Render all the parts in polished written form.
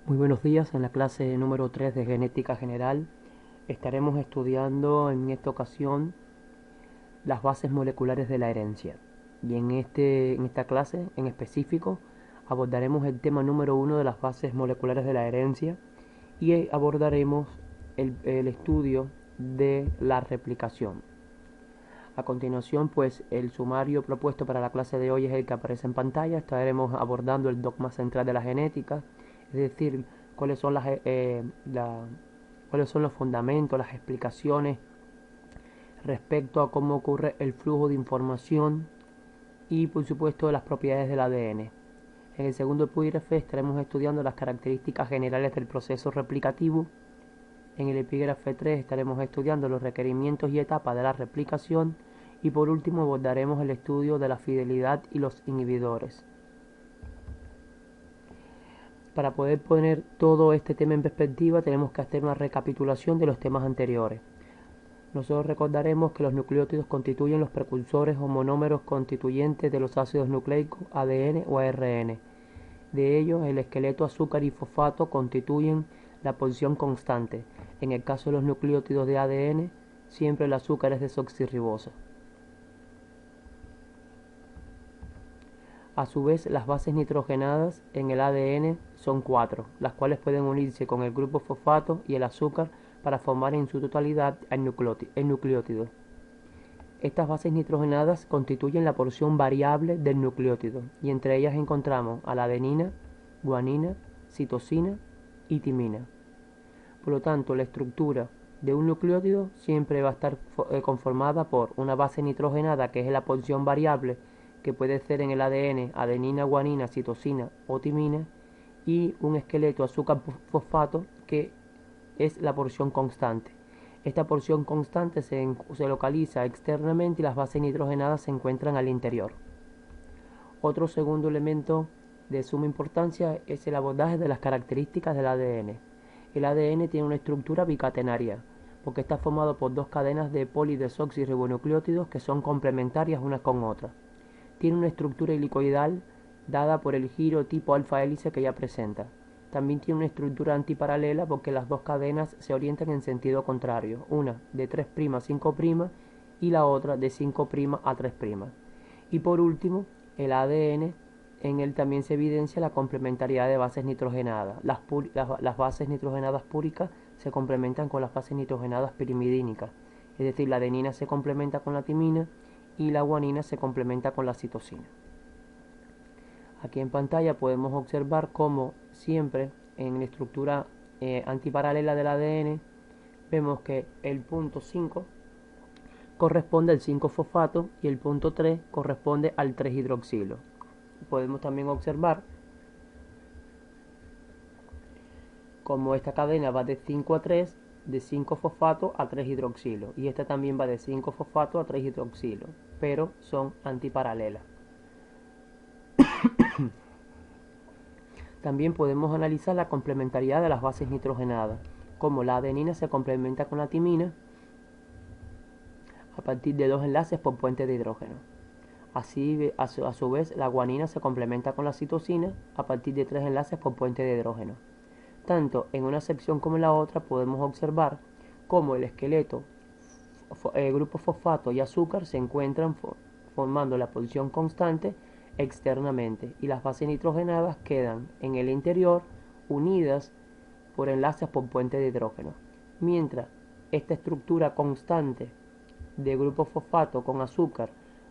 Muy buenos días, en la clase número 3 de Genética General estaremos estudiando en esta ocasión las bases moleculares de la herencia. Y en esta clase en específico abordaremos el tema número 1 de las bases moleculares de la herencia y abordaremos el estudio de la replicación. A continuación, pues el sumario propuesto para la clase de hoy es el que aparece en pantalla. Estaremos abordando el dogma central de la genética, es decir, cuáles son cuáles son los fundamentos, las explicaciones respecto a cómo ocurre el flujo de información y, por supuesto, las propiedades del ADN. En el segundo epígrafe estaremos estudiando las características generales del proceso replicativo. En el epígrafe 3 estaremos estudiando los requerimientos y etapas de la replicación y por último abordaremos el estudio de la fidelidad y los inhibidores. Para poder poner todo este tema en perspectiva tenemos que hacer una recapitulación de los temas anteriores. Nosotros recordaremos que los nucleótidos constituyen los precursores o monómeros constituyentes de los ácidos nucleicos ADN o ARN. De ellos, el esqueleto azúcar y fosfato constituyen la porción constante. En el caso de los nucleótidos de ADN, siempre el azúcar es desoxirribosa. A su vez, las bases nitrogenadas en el ADN son 4, las cuales pueden unirse con el grupo fosfato y el azúcar para formar en su totalidad el nucleótido. Estas bases nitrogenadas constituyen la porción variable del nucleótido y entre ellas encontramos a la adenina, guanina, citosina y timina. Por lo tanto, la estructura de un nucleótido siempre va a estar conformada por una base nitrogenada, que es la porción variable, que puede ser en el ADN adenina, guanina, citosina o timina, y un esqueleto azúcar-fosfato, que es la porción constante. Esta porción constante se localiza externamente y las bases nitrogenadas se encuentran al interior. Otro segundo elemento de suma importancia es el abordaje de las características del ADN. El ADN tiene una estructura bicatenaria, porque está formado por dos cadenas de polidesoxirribonucleótidos que son complementarias unas con otras. Tiene una estructura helicoidal dada por el giro tipo alfa hélice que ya presenta. También tiene una estructura antiparalela porque las dos cadenas se orientan en sentido contrario, una de 3' a 5' y la otra de 5' a 3'. Y por último, el ADN, en él también se evidencia la complementariedad de bases nitrogenadas. Las bases nitrogenadas púricas se complementan con las bases nitrogenadas pirimidínicas, es decir, la adenina se complementa con la timina y la guanina se complementa con la citosina. Aquí en pantalla podemos observar cómo siempre en la estructura antiparalela del ADN vemos que el punto 5 corresponde al 5-fosfato y el punto 3 corresponde al 3-hidroxilo. Podemos también observar cómo esta cadena va de 5 a 3, de 5-fosfato a 3-hidroxilo, y esta también va de 5-fosfato a 3-hidroxilo, pero son antiparalelas. También podemos analizar la complementariedad de las bases nitrogenadas, como la adenina se complementa con la timina a partir de dos enlaces por puente de hidrógeno. Así, a su vez, la guanina se complementa con la citosina a partir de 3 enlaces por puente de hidrógeno. Tanto en una sección como en la otra podemos observar cómo el esqueleto, grupo fosfato y azúcar se encuentran formando la posición constante externamente y las bases nitrogenadas quedan en el interior unidas por enlaces por puente de hidrógeno. Mientras esta estructura constante de grupo fosfato con azúcar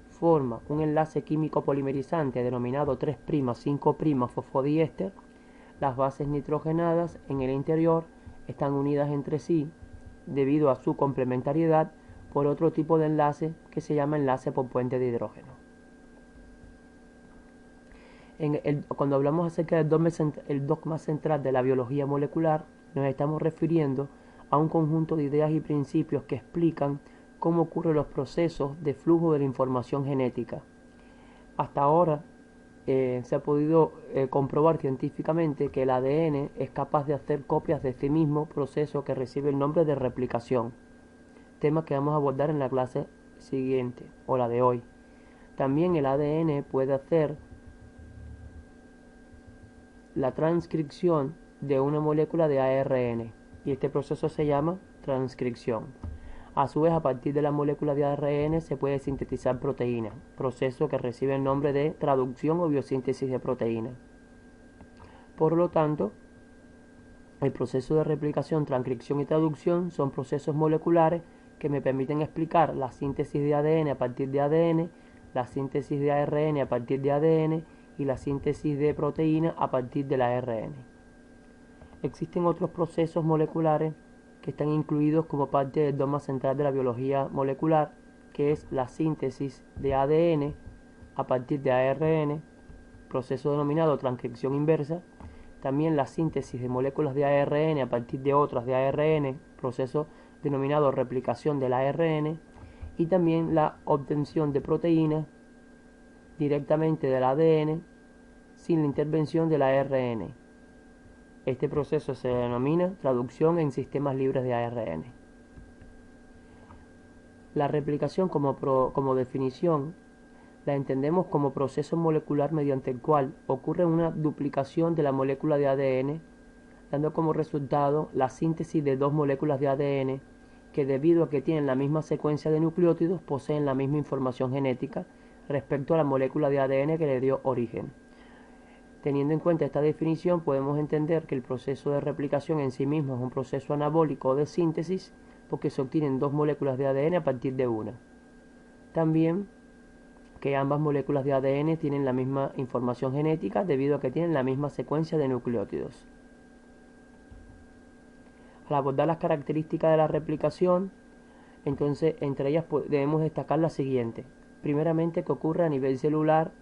forma un enlace químico polimerizante denominado 3', 5' fosfodiéster, las bases nitrogenadas en el interior están unidas entre sí debido a su complementariedad por otro tipo de enlace que se llama enlace por puente de hidrógeno. Cuando hablamos acerca del dogma central de la biología molecular, nos estamos refiriendo a un conjunto de ideas y principios que explican cómo ocurren los procesos de flujo de la información genética. Hasta ahora se ha podido comprobar científicamente que el ADN es capaz de hacer copias de sí mismo, proceso que recibe el nombre de replicación, tema que vamos a abordar en la clase siguiente o la de hoy. También el ADN puede hacer la transcripción de una molécula de ARN, y este proceso se llama transcripción. A su vez, a partir de la molécula de ARN se puede sintetizar proteína, proceso que recibe el nombre de traducción o biosíntesis de proteína. Por lo tanto, el proceso de replicación, transcripción y traducción son procesos moleculares que me permiten explicar la síntesis de ADN a partir de ADN, la síntesis de ARN a partir de ADN y la síntesis de proteína a partir del ARN. Existen otros procesos moleculares que están incluidos como parte del dogma central de la biología molecular, que es la síntesis de ADN a partir de ARN, proceso denominado transcripción inversa, también la síntesis de moléculas de ARN a partir de otras de ARN, proceso denominado replicación del ARN, y también la obtención de proteínas directamente del ADN sin la intervención del ARN. Este proceso se denomina traducción en sistemas libres de ARN. La replicación como definición la entendemos como proceso molecular mediante el cual ocurre una duplicación de la molécula de ADN, dando como resultado la síntesis de dos moléculas de ADN que, debido a que tienen la misma secuencia de nucleótidos, poseen la misma información genética respecto a la molécula de ADN que le dio origen. Teniendo en cuenta esta definición, podemos entender que el proceso de replicación en sí mismo es un proceso anabólico de síntesis, porque se obtienen dos moléculas de ADN a partir de una. También que ambas moléculas de ADN tienen la misma información genética debido a que tienen la misma secuencia de nucleótidos. Al abordar las características de la replicación, entonces entre ellas debemos destacar la siguiente. Primeramente, que ocurre a nivel celular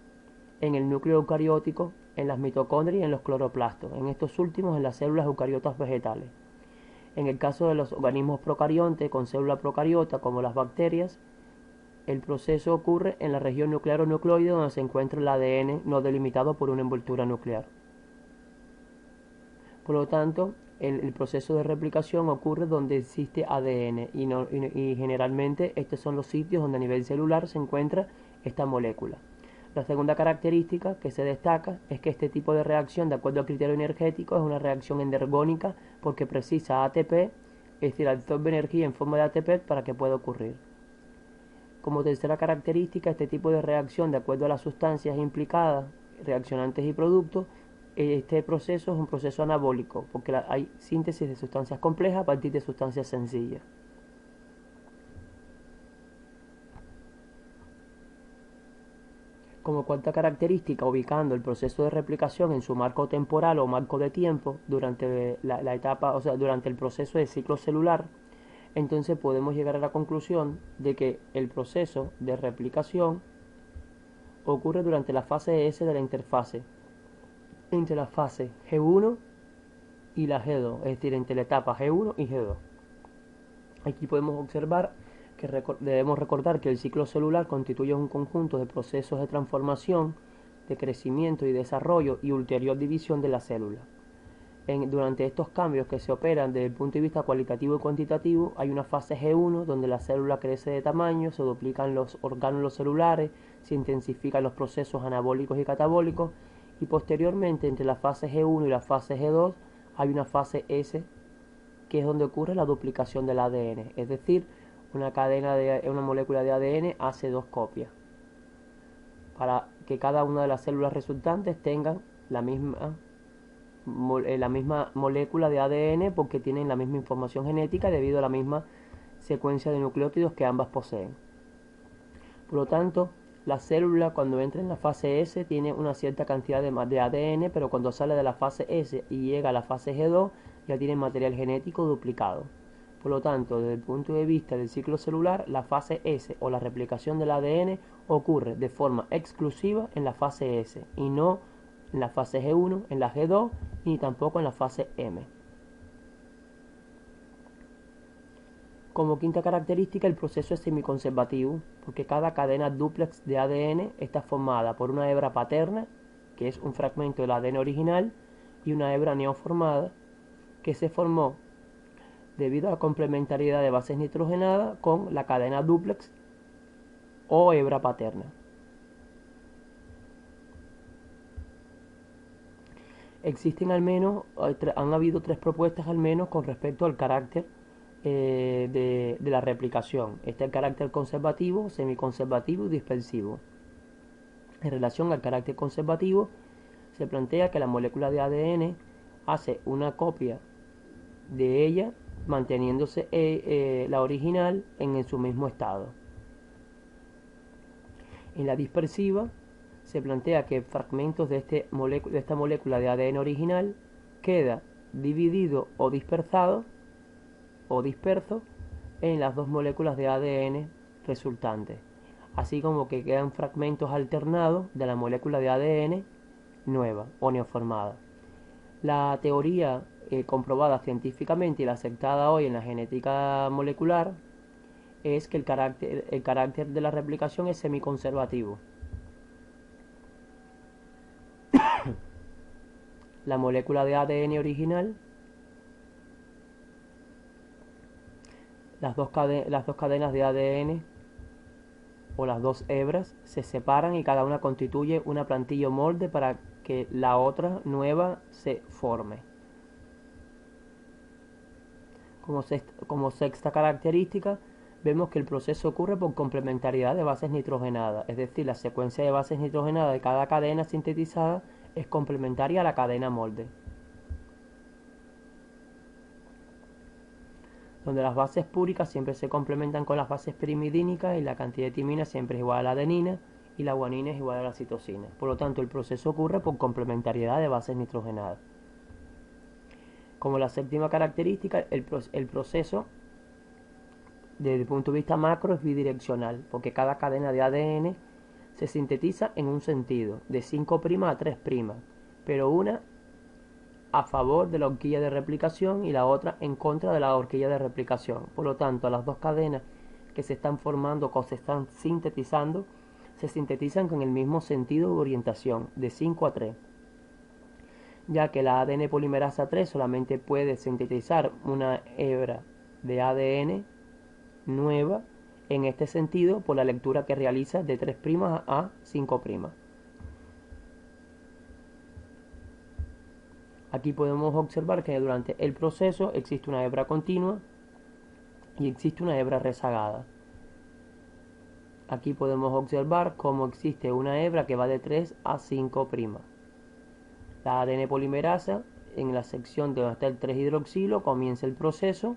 en el núcleo eucariótico, en las mitocondrias y en los cloroplastos, en estos últimos en las células eucariotas vegetales. En el caso de los organismos procariontes con célula procariota como las bacterias, el proceso ocurre en la región nuclear o nucleoide donde se encuentra el ADN no delimitado por una envoltura nuclear. Por lo tanto, el proceso de replicación ocurre donde existe ADN y generalmente estos son los sitios donde a nivel celular se encuentra esta molécula. La segunda característica que se destaca es que este tipo de reacción, de acuerdo al criterio energético, es una reacción endergónica porque precisa ATP, es decir, absorbe energía en forma de ATP para que pueda ocurrir. Como tercera característica, este tipo de reacción, de acuerdo a las sustancias implicadas, reaccionantes y productos, este proceso es un proceso anabólico, porque hay síntesis de sustancias complejas a partir de sustancias sencillas. Como cuarta característica, ubicando el proceso de replicación en su marco temporal o marco de tiempo durante la etapa, o sea, durante el proceso de ciclo celular, entonces podemos llegar a la conclusión de que el proceso de replicación ocurre durante la fase S de la interfase, entre la fase G1 y la G2, es decir, entre la etapa G1 y G2. Aquí podemos observar que debemos recordar que el ciclo celular constituye un conjunto de procesos de transformación, de crecimiento y desarrollo y ulterior división de la célula. Durante estos cambios que se operan desde el punto de vista cualitativo y cuantitativo, hay una fase G1 donde la célula crece de tamaño, se duplican los orgánulos celulares, se intensifican los procesos anabólicos y catabólicos, y posteriormente entre la fase G1 y la fase G2 hay una fase S, que es donde ocurre la duplicación del ADN, es decir, una molécula de ADN hace dos copias para que cada una de las células resultantes tengan la misma molécula de ADN porque tienen la misma información genética debido a la misma secuencia de nucleótidos que ambas poseen. Por lo tanto, la célula cuando entra en la fase S tiene una cierta cantidad de ADN, pero cuando sale de la fase S y llega a la fase G2 ya tiene material genético duplicado. Por lo tanto, desde el punto de vista del ciclo celular, la fase S o la replicación del ADN ocurre de forma exclusiva en la fase S y no en la fase G1, en la G2 y tampoco en la fase M. Como quinta característica, el proceso es semiconservativo, porque cada cadena dúplex de ADN está formada por una hebra paterna, que es un fragmento del ADN original, y una hebra neoformada, que se formó debido a la complementariedad de bases nitrogenadas con la cadena dúplex o hebra paterna. existen al menos, han habido 3 propuestas al menos con respecto al carácter de la replicación. Está el carácter conservativo, semiconservativo y dispersivo. En relación al carácter conservativo, se plantea que la molécula de ADN hace una copia de ella, manteniéndose la original en su mismo estado. En la dispersiva, se plantea que fragmentos de esta molécula de ADN original queda dividido o dispersado o disperso en las 2 moléculas de ADN resultantes, así como que quedan fragmentos alternados de la molécula de ADN nueva o neoformada. La teoría comprobada científicamente y la aceptada hoy en la genética molecular es que el carácter de la replicación es semiconservativo. La molécula de ADN original, las dos cadenas de ADN o las 2 hebras se separan y cada una constituye una plantilla o molde para que la otra nueva se forme. Como sexta característica, vemos que el proceso ocurre por complementariedad de bases nitrogenadas, es decir, la secuencia de bases nitrogenadas de cada cadena sintetizada es complementaria a la cadena molde, donde las bases púricas siempre se complementan con las bases pirimidínicas y la cantidad de timina siempre es igual a la adenina y la guanina es igual a la citosina. Por lo tanto, el proceso ocurre por complementariedad de bases nitrogenadas. Como la séptima característica, el proceso desde el punto de vista macro es bidireccional, porque cada cadena de ADN se sintetiza en un sentido, de 5' a 3', pero una a favor de la horquilla de replicación y la otra en contra de la horquilla de replicación. Por lo tanto, las 2 cadenas que se están formando o se están sintetizando se sintetizan con el mismo sentido de orientación, de 5 a 3, ya que la ADN polimerasa 3 solamente puede sintetizar una hebra de ADN nueva en este sentido por la lectura que realiza de 3' a 5'. Aquí podemos observar que durante el proceso existe una hebra continua y existe una hebra rezagada. Aquí podemos observar cómo existe una hebra que va de 3 a 5'. La ADN polimerasa, en la sección donde está el 3-hidroxilo, comienza el proceso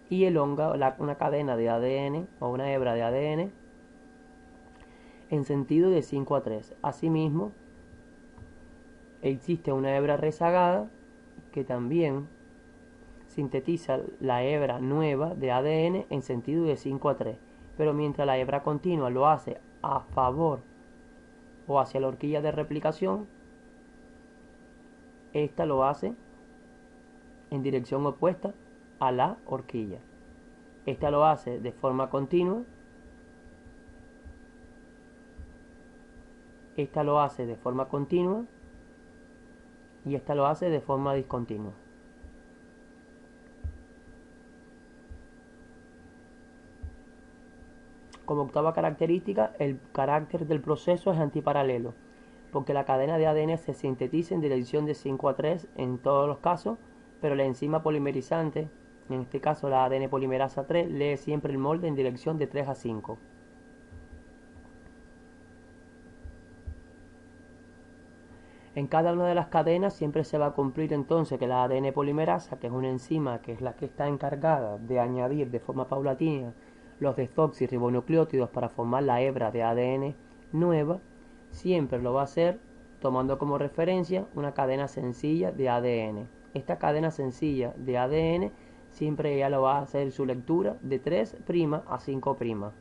y elonga una cadena de ADN o una hebra de ADN en sentido de 5 a 3. Asimismo, existe una hebra rezagada que también sintetiza la hebra nueva de ADN en sentido de 5 a 3. Pero mientras la hebra continua lo hace a favor o hacia la horquilla de replicación, esta lo hace en dirección opuesta a la horquilla. Esta lo hace de forma continua, esta lo hace de forma continua y esta lo hace de forma discontinua. Como octava característica, el carácter del proceso es antiparalelo, porque la cadena de ADN se sintetiza en dirección de 5 a 3 en todos los casos, pero la enzima polimerizante, en este caso la ADN polimerasa 3, lee siempre el molde en dirección de 3 a 5. En cada una de las cadenas siempre se va a cumplir entonces que la ADN polimerasa, que es una enzima que es la que está encargada de añadir de forma paulatina los desoxirribonucleótidos para formar la hebra de ADN nueva, siempre lo va a hacer tomando como referencia una cadena sencilla de ADN. Esta cadena sencilla de ADN siempre ella lo va a hacer su lectura de 3' a 5'.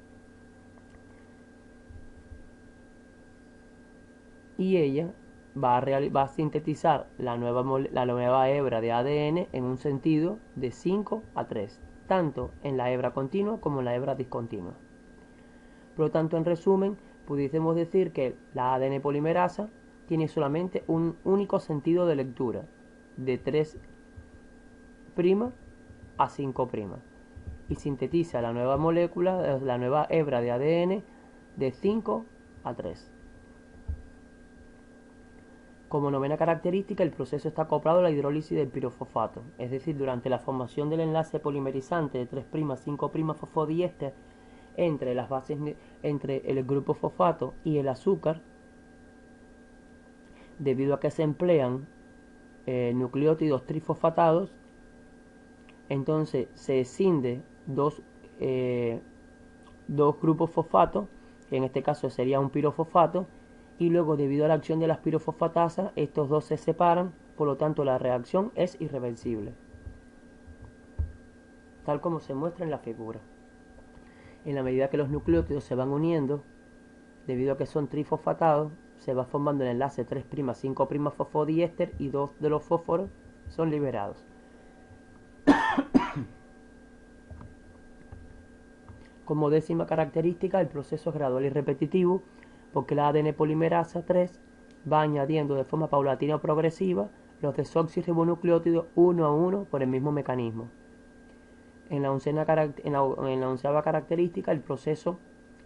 Y ella va a sintetizar la nueva hebra de ADN en un sentido de 5 a 3, tanto en la hebra continua como en la hebra discontinua. Por lo tanto, en resumen, pudiésemos decir que la ADN polimerasa tiene solamente un único sentido de lectura, de 3' a 5', y sintetiza la nueva molécula, la nueva hebra de ADN de 5 a 3. Como novena característica, el proceso está acoplado a la hidrólisis del pirofosfato, es decir, durante la formación del enlace polimerizante de 3', 5' fosfodiéster entre las bases, entre el grupo fosfato y el azúcar, debido a que se emplean nucleótidos trifosfatados, entonces se escinde dos grupos fosfatos, que en este caso sería un pirofosfato, y luego debido a la acción de las pirofosfatasas estos dos se separan, por lo tanto la reacción es irreversible, tal como se muestra en la figura. En la medida que los nucleótidos se van uniendo, debido a que son trifosfatados, se va formando el enlace 3', 5' fosfodiéster y dos de los fósforos son liberados. Como décima característica, el proceso es gradual y repetitivo, porque la ADN polimerasa 3 va añadiendo de forma paulatina o progresiva los desoxirribonucleótidos uno a uno por el mismo mecanismo. En la onceava característica, el proceso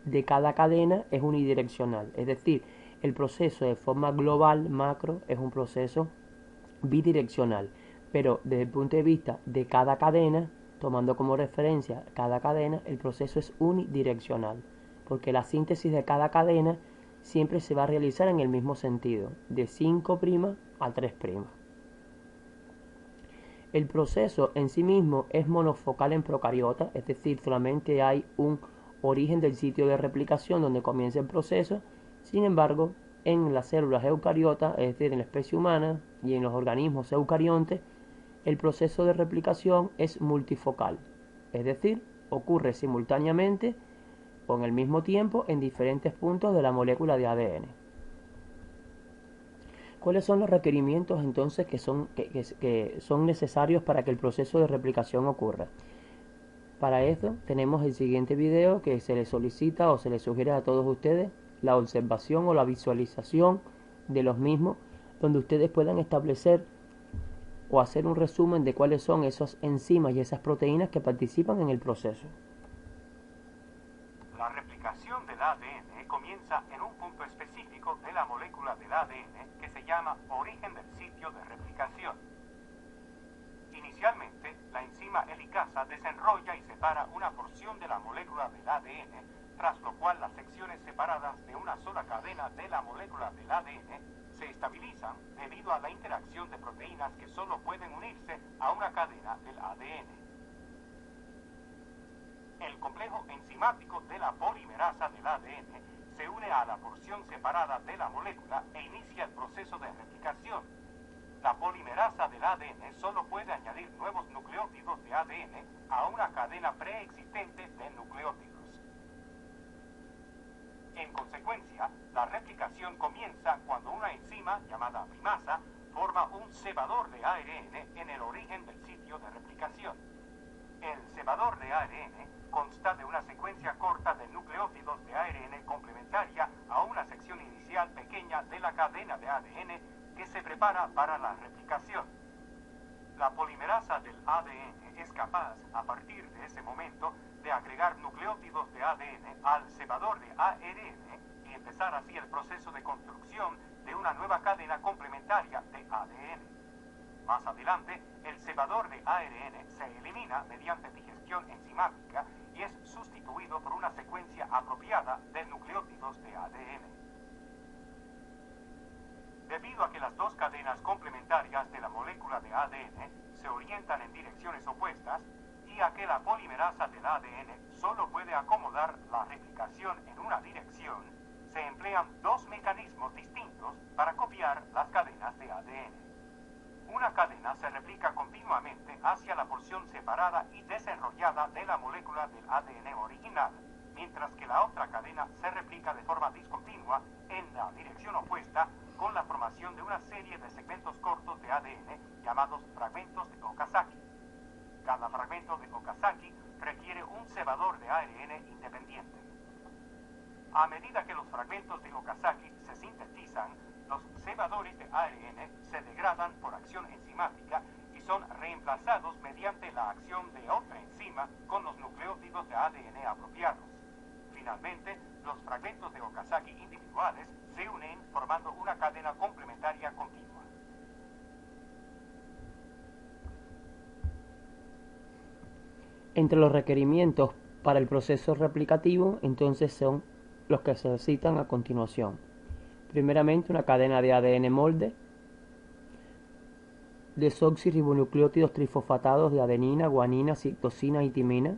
de cada cadena es unidireccional, es decir, el proceso de forma global, macro, es un proceso bidireccional, pero desde el punto de vista de cada cadena, tomando como referencia cada cadena, el proceso es unidireccional, porque la síntesis de cada cadena siempre se va a realizar en el mismo sentido, de 5' a 3'. El proceso en sí mismo es monofocal en procariotas, es decir, solamente hay un origen del sitio de replicación donde comienza el proceso. Sin embargo, en las células eucariotas, es decir, en la especie humana y en los organismos eucariontes, el proceso de replicación es multifocal, es decir, ocurre simultáneamente o en el mismo tiempo en diferentes puntos de la molécula de ADN. ¿Cuáles son los requerimientos entonces que son necesarios para que el proceso de replicación ocurra? Para esto tenemos el siguiente video que se les solicita o se les sugiere a todos ustedes la observación o la visualización de los mismos, donde ustedes puedan establecer o hacer un resumen de cuáles son esas enzimas y esas proteínas que participan en el proceso. La replicación del ADN comienza en un punto específico de la molécula del ADN que se llama origen del sitio de replicación. Inicialmente, la enzima helicasa desenrolla y separa una porción de la molécula del ADN, tras lo cual las secciones separadas de una sola cadena de la molécula del ADN se estabilizan debido a la interacción de proteínas que solo pueden unirse a una cadena del ADN. El complejo enzimático de la polimerasa del ADN se une a la porción separada de la molécula e inicia el proceso de replicación. La polimerasa del ADN solo puede añadir nuevos nucleótidos de ADN a una cadena preexistente de nucleótidos. En consecuencia, la replicación comienza cuando una enzima, llamada primasa, forma un cebador de ARN en el origen del sitio de replicación. El cebador de ARN consta de una secuencia corta de nucleótidos de ARN complementaria a una sección inicial pequeña de la cadena de ADN que se prepara para la replicación. La polimerasa del ADN es capaz, a partir de ese momento, de agregar nucleótidos de ADN al cebador de ARN y empezar así el proceso de construcción de una nueva cadena complementaria de ADN. Más adelante, el cebador de ARN se elimina mediante digestión enzimática y es sustituido por una secuencia apropiada de nucleótidos de ADN. Debido a que las dos cadenas complementarias de la molécula de ADN se orientan en direcciones opuestas y a que la polimerasa del ADN solo puede acomodar la replicación en una dirección, se emplean dos mecanismos distintos para copiar las cadenas de ADN. Una cadena se replica continuamente hacia la porción separada y desenrollada de la molécula del ADN original, mientras que la otra cadena se replica de forma discontinua en la dirección opuesta con la formación de una serie de segmentos cortos de ADN llamados fragmentos de Okazaki. Cada fragmento de Okazaki requiere un cebador de ARN independiente. A medida que los fragmentos de Okazaki se sintetizan, los cebadores de ARN se degradan por acción enzimática y son reemplazados mediante la acción de otra enzima con los nucleótidos de ADN apropiados. Finalmente, los fragmentos de Okazaki individuales se unen formando una cadena complementaria continua. Entre los requerimientos para el proceso replicativo, entonces son los que se citan a continuación. Primeramente, una cadena de ADN molde, desoxirribonucleótidos trifosfatados de adenina, guanina, citosina y timina.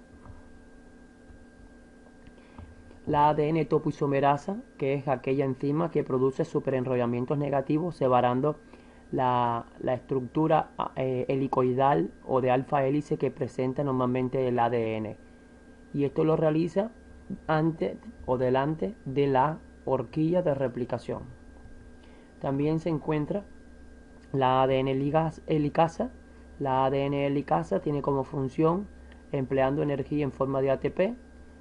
La ADN topoisomerasa, que es aquella enzima que produce superenrollamientos negativos separando la estructura helicoidal o de alfa hélice que presenta normalmente el ADN. Y esto lo realiza antes o delante de la horquilla de replicación. También se encuentra la ADN helicasa. La ADN helicasa tiene como función, empleando energía en forma de ATP,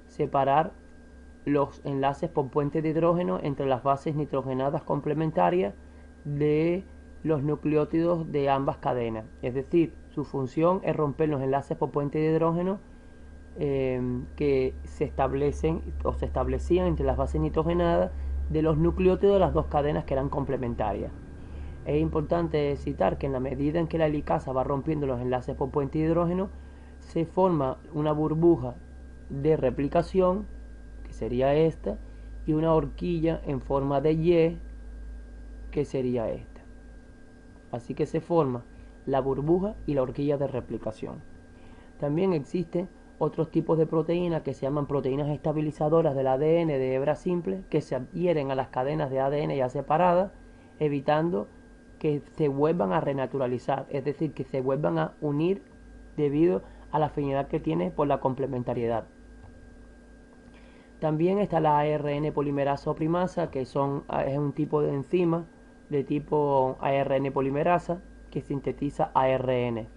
separar los enlaces por puente de hidrógeno entre las bases nitrogenadas complementarias de los nucleótidos de ambas cadenas. Es decir, su función es romper los enlaces por puente de hidrógeno que se establecen o se establecían entre las bases nitrogenadas de los nucleótidos de las dos cadenas que eran complementarias. Es importante citar que en la medida en que la helicasa va rompiendo los enlaces por puente de hidrógeno, se forma una burbuja de replicación, que sería esta, y una horquilla en forma de Y, que sería esta. Así que se forma la burbuja y la horquilla de replicación. También existen otros tipos de proteínas que se llaman proteínas estabilizadoras del ADN de hebra simple, que se adhieren a las cadenas de ADN ya separadas, evitando que se vuelvan a renaturalizar, es decir, que se vuelvan a unir debido a la afinidad que tiene por la complementariedad. También está la ARN polimerasa o primasa, que es un tipo de enzima de tipo ARN polimerasa que sintetiza ARN.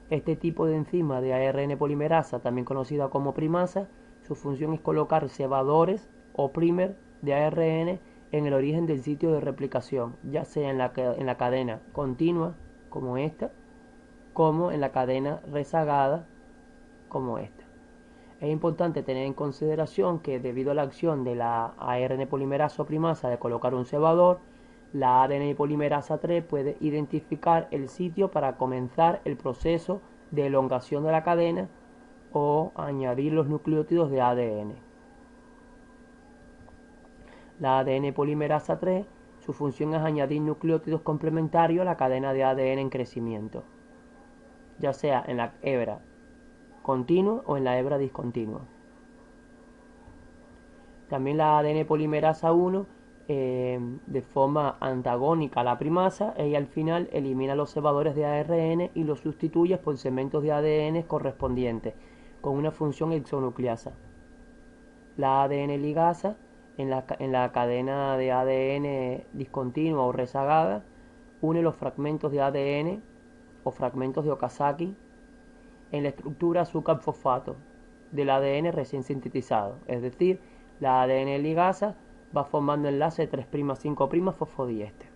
Este tipo de enzima de ARN polimerasa, también conocida como primasa, su función es colocar cebadores o primer de ARN en el origen del sitio de replicación, ya sea en la cadena continua, como esta, como en la cadena rezagada, como esta. Es importante tener en consideración que debido a la acción de la ARN polimerasa o primasa de colocar un cebador, la ADN polimerasa 3 puede identificar el sitio para comenzar el proceso de elongación de la cadena o añadir los nucleótidos de ADN. La ADN polimerasa 3, su función es añadir nucleótidos complementarios a la cadena de ADN en crecimiento, ya sea en la hebra continua o en la hebra discontinua. También la ADN polimerasa 1, de forma antagónica a la primasa, ella al final elimina los cebadores de ARN y los sustituye por segmentos de ADN correspondientes, con una función exonucleasa. La ADN ligasa, en la cadena de ADN discontinua o rezagada, une los fragmentos de ADN o fragmentos de Okazaki en la estructura azúcar-fosfato del ADN recién sintetizado. Es decir, la ADN ligasa va formando enlace 3'5' fosfodiéster.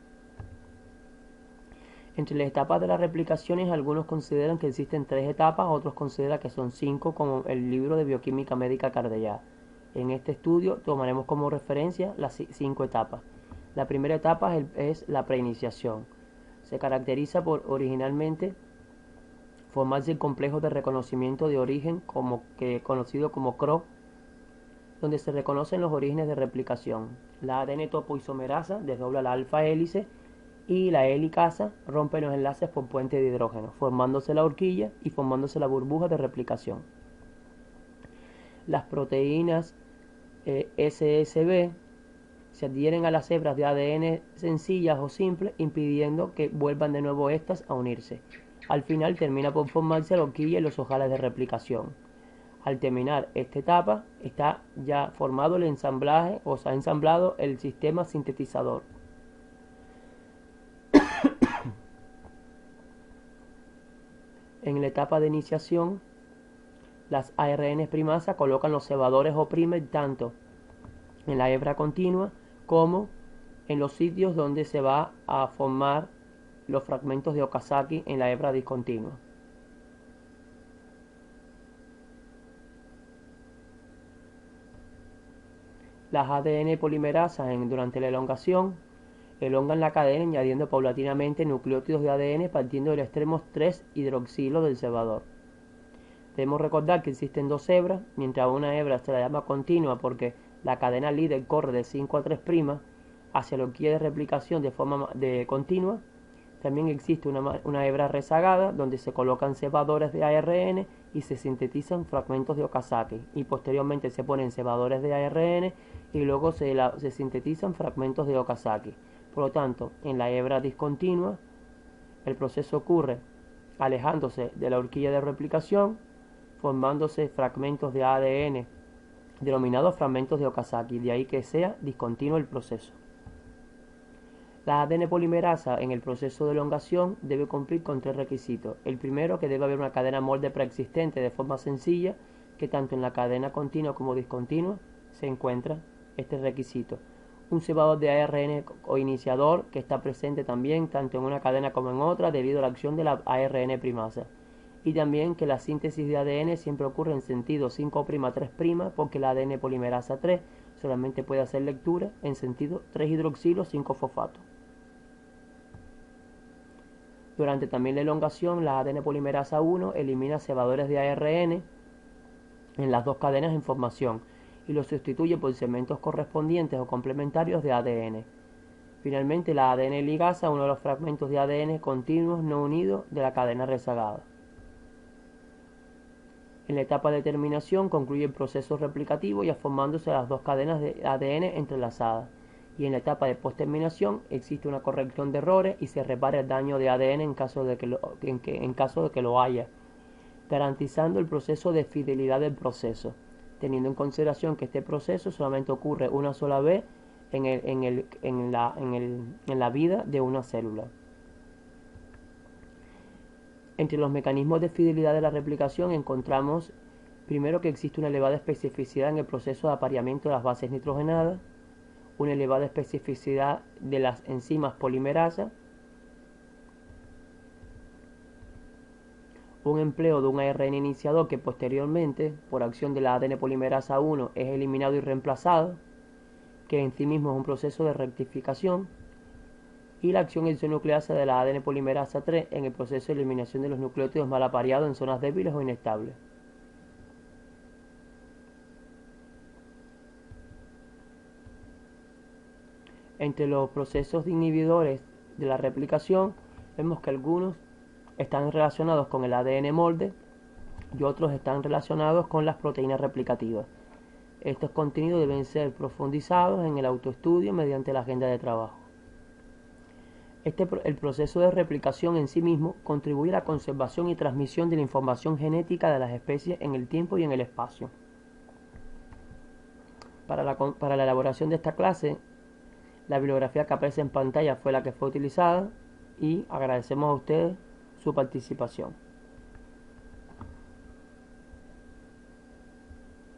Entre las etapas de las replicaciones, algunos consideran que existen 3 etapas, otros consideran que son 5, como el libro de Bioquímica Médica Cardellá. En este estudio tomaremos como referencia las 5 etapas. La primera etapa es la preiniciación. Se caracteriza por originalmente formarse el complejo de reconocimiento de origen conocido como CRO, donde se reconocen los orígenes de replicación. La ADN topoisomerasa desdobla la alfa hélice y la helicasa rompe los enlaces por puente de hidrógeno, formándose la horquilla y formándose la burbuja de replicación. Las proteínas SSB se adhieren a las hebras de ADN sencillas o simples, impidiendo que vuelvan de nuevo estas a unirse. Al final termina por formarse la horquilla y los ojales de replicación. Al terminar esta etapa, está ya formado el ensamblaje o se ha ensamblado el sistema sintetizador. En la etapa de iniciación, las ARN primasa colocan los cebadores o primer tanto en la hebra continua como en los sitios donde se va a formar los fragmentos de Okazaki en la hebra discontinua. Las ADN polimerasas durante la elongación elongan la cadena añadiendo paulatinamente nucleótidos de ADN partiendo del extremo 3-hidroxilo del cebador. Debemos recordar que existen dos hebras, mientras una hebra se la llama continua porque la cadena líder corre de 5 a 3' hacia la horquilla de replicación de forma continua. También existe una hebra rezagada donde se colocan cebadores de ARN y se sintetizan fragmentos de Okazaki, y posteriormente se ponen cebadores de ARN y luego se sintetizan fragmentos de Okazaki. Por lo tanto, en la hebra discontinua el proceso ocurre alejándose de la horquilla de replicación, formándose fragmentos de ADN denominados fragmentos de Okazaki, de ahí que sea discontinuo el proceso. La ADN polimerasa en el proceso de elongación debe cumplir con 3 requisitos. El primero, que debe haber una cadena molde preexistente de forma sencilla, que tanto en la cadena continua como discontinua se encuentra este requisito. Un cebador de ARN o iniciador que está presente también tanto en una cadena como en otra debido a la acción de la ARN primasa. Y también que la síntesis de ADN siempre ocurre en sentido 5'-3', porque la ADN polimerasa 3 solamente puede hacer lectura en sentido 3-hidroxilo 5-fosfato. Durante también la elongación, la ADN polimerasa 1 elimina cebadores de ARN en las dos cadenas en formación y los sustituye por segmentos correspondientes o complementarios de ADN. Finalmente, la ADN ligasa uno de los fragmentos de ADN continuos no unidos de la cadena rezagada. En la etapa de terminación concluye el proceso replicativo ya formándose las dos cadenas de ADN entrelazadas. Y en la etapa de post-terminación existe una corrección de errores y se repara el daño de ADN en caso de que lo haya, garantizando el proceso de fidelidad del proceso, teniendo en consideración que este proceso solamente ocurre una sola vez en la vida de una célula. Entre los mecanismos de fidelidad de la replicación encontramos primero que existe una elevada especificidad en el proceso de apareamiento de las bases nitrogenadas, una elevada especificidad de las enzimas polimerasa, un empleo de un ARN iniciador que posteriormente, por acción de la ADN polimerasa 1, es eliminado y reemplazado, que en sí mismo es un proceso de rectificación, y la acción isonucleasa de la ADN polimerasa 3 en el proceso de eliminación de los nucleótidos mal apareados en zonas débiles o inestables. Entre los procesos de inhibidores de la replicación, vemos que algunos están relacionados con el ADN molde y otros están relacionados con las proteínas replicativas. Estos contenidos deben ser profundizados en el autoestudio mediante la agenda de trabajo. El proceso de replicación en sí mismo contribuye a la conservación y transmisión de la información genética de las especies en el tiempo y en el espacio. Para la elaboración de esta clase, la bibliografía que aparece en pantalla fue la que fue utilizada y agradecemos a ustedes su participación.